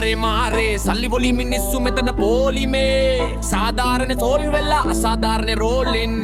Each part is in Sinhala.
මාරේ මාරේ සල්ලි වලින් මිනිස්සු මෙතන පොලිමේ සාධාරණ තෝල් වෙලා අසාධාරණ රෝලින්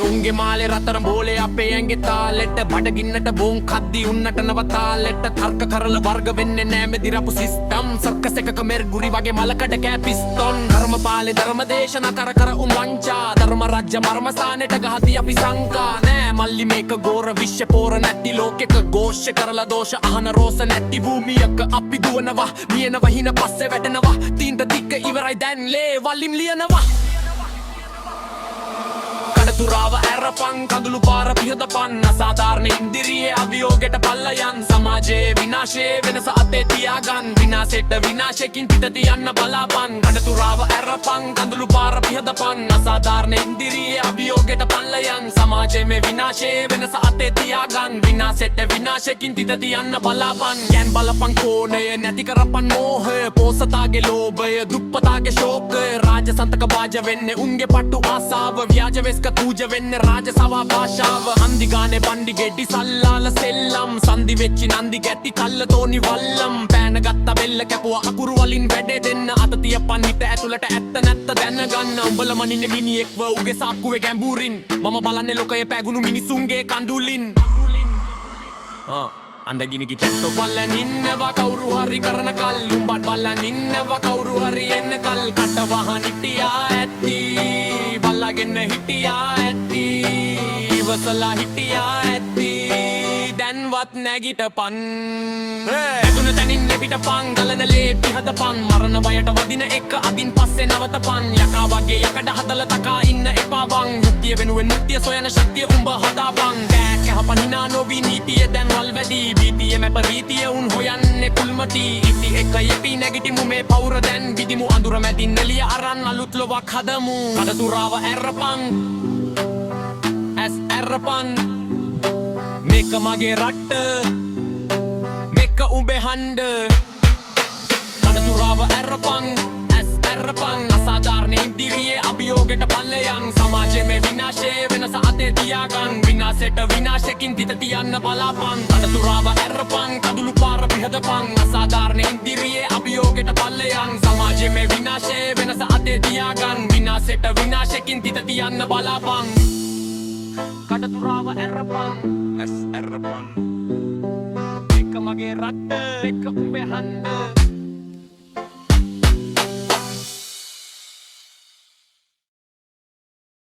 උන්ගේ මාලේ රතරම් බෝලේ අපේ ඇඟේ තාලෙට බඩගින්නට බෝන් කද්දි උන්නට නව තාලෙට තර්ක කරලා වර්ග වෙන්නේ නෑ මේ දිරපු සිස්ටම් සර්කස් එකක මෙර්ගුරි වගේ මලකට කෑ පිස්තොන් ධර්මපාලේ ධර්ම දේශනා කර කර වංචා ධර්ම රාජ්‍ය මර්මස්ථානෙට ගහති අපි සංකා නෑ මල්ලි මේක ගෝර විශ්ව පෝර නැති ලෝකෙක ഘോഷ කරලා දෝෂ අහන රෝස නැති භූමියක අපි දුවනවා මියනවා හින පස්සේ වැටෙනවා තීන්ත තික්ක ඉවරයි දැන් ලේ වලිම් ලියනවා තුරාව ඇරපන් කඳුළු පාර පිහදපන් අසාධාරණ ඉන්දිරියේ අභියෝගයට පල්ලයන් සමාජයේ විනාශයේ වෙනස අතේ තියාගන්න විනාශෙට විනාශයකින් පිට තියන්න බලාපන් කඩතුරාව ඇරපන් කඳුළු පාර පිහදපන් අසාධාරණ ඉන්දිරියේ අභියෝගයට පල්ලයන් සමාජයේ මේ විනාශයේ වෙනස අතේ තියාගන්න විනාශෙට විනාශයකින් පිට තියන්න බලාපන් යන් බලපන් කෝණය නැති කරපන් මෝහය පෝසතාගේ ලෝභය දුප්පතාගේ ශෝකය රාජසන්තක වාජ වෙන්නේ උන්ගේ පට්ටු ආසාව ව්‍යාජ වෙස්ක පූජ වෙන්නේ රාජසවා භාෂාව හන්දි ගානේ බණ්ඩි ගෙඩි සල්ලාල සෙල්ලම් සන්දි වෙච්චි නන්දි ගැටි කල්ල තෝනි වල්ලම් පෑන ගත්ත බෙල්ල කැපුවා අකුරු වලින් වැඩේ දෙන්න අත තියපන් හිත ඇතුළට ඇත්ත නැත්ත දැනගන්න උඹල මනින්නේ මිනිහෙක්ව උගේ සාක්කුවේ ගැඹුරින් මම බලන්නේ ලෝකයේ පැගුණු මිනිසුන්ගේ කඳුලින් අන්දගිනි කිට්ටෝ බලන් ඉන්නවා කවුරු හරි කරන කල් උඹත් බලන් ඉන්නවා කවුරු හරි එන්න කල් කට වහන් හිටියා ඇති බල්ලාගෙන හිටියා ඇති ඉවසලා හිටියා ඇති දැන්වත් නැගිටපන් එතුන තනින් පිටපන් ගලන ලේ පිහදපන් මරණ වයට වදින එක අදින් පස්සේ නවතපන් යකා වගේ යකඩ හදලා තකා ඉන්න එපා බං මුක්තිය වෙනුවෙන් මුක්තිය සොයන ශක්තිය උඹ හදාපන් කෑකහපන් හිනා නොවී නීතිය දැන් වල් වැඩි බීතිය මැප රීතිය උන් හොයන්නේ කුල්මටි ඉති එක යපි නැගිටිමු මේ පවුර දැන් විදිමු අඳුර මැදින් එළිය අරන් අලුත් ලොවක් හදමු කඩතුරාව ඇරපන් ඇස් ඇරපන් මේක මගේ රට්ට මේක උඹේ හන්ඩ කඩතුරාව ඇරපන් ඇස් ඇරපන් අසාධාරණ ඉන්දිරියේ අභියෝගයට පල්ලයන් සමාජයේ මේ විනාශයේ වෙනස අතේ තියාගන්න විනාශයට විනාශයකින් පිට තියන්න බලාපන් කඩතුරාව ඇරපන් කඳුළු පාර පිහදපන් අසාධාරණ ඉන්දිරියේ අභියෝගයට පල්ලයන් සමාජයේ මේ විනාශයේ වෙනස අතේ තියාගන්න විනාශයට විනාශයකින් පිට තියන්න බලාපන් කඩතුරාව ඇරපන් ඇස් ඇරපන් එක මගේ රට්ට එක උඹේ හන්ද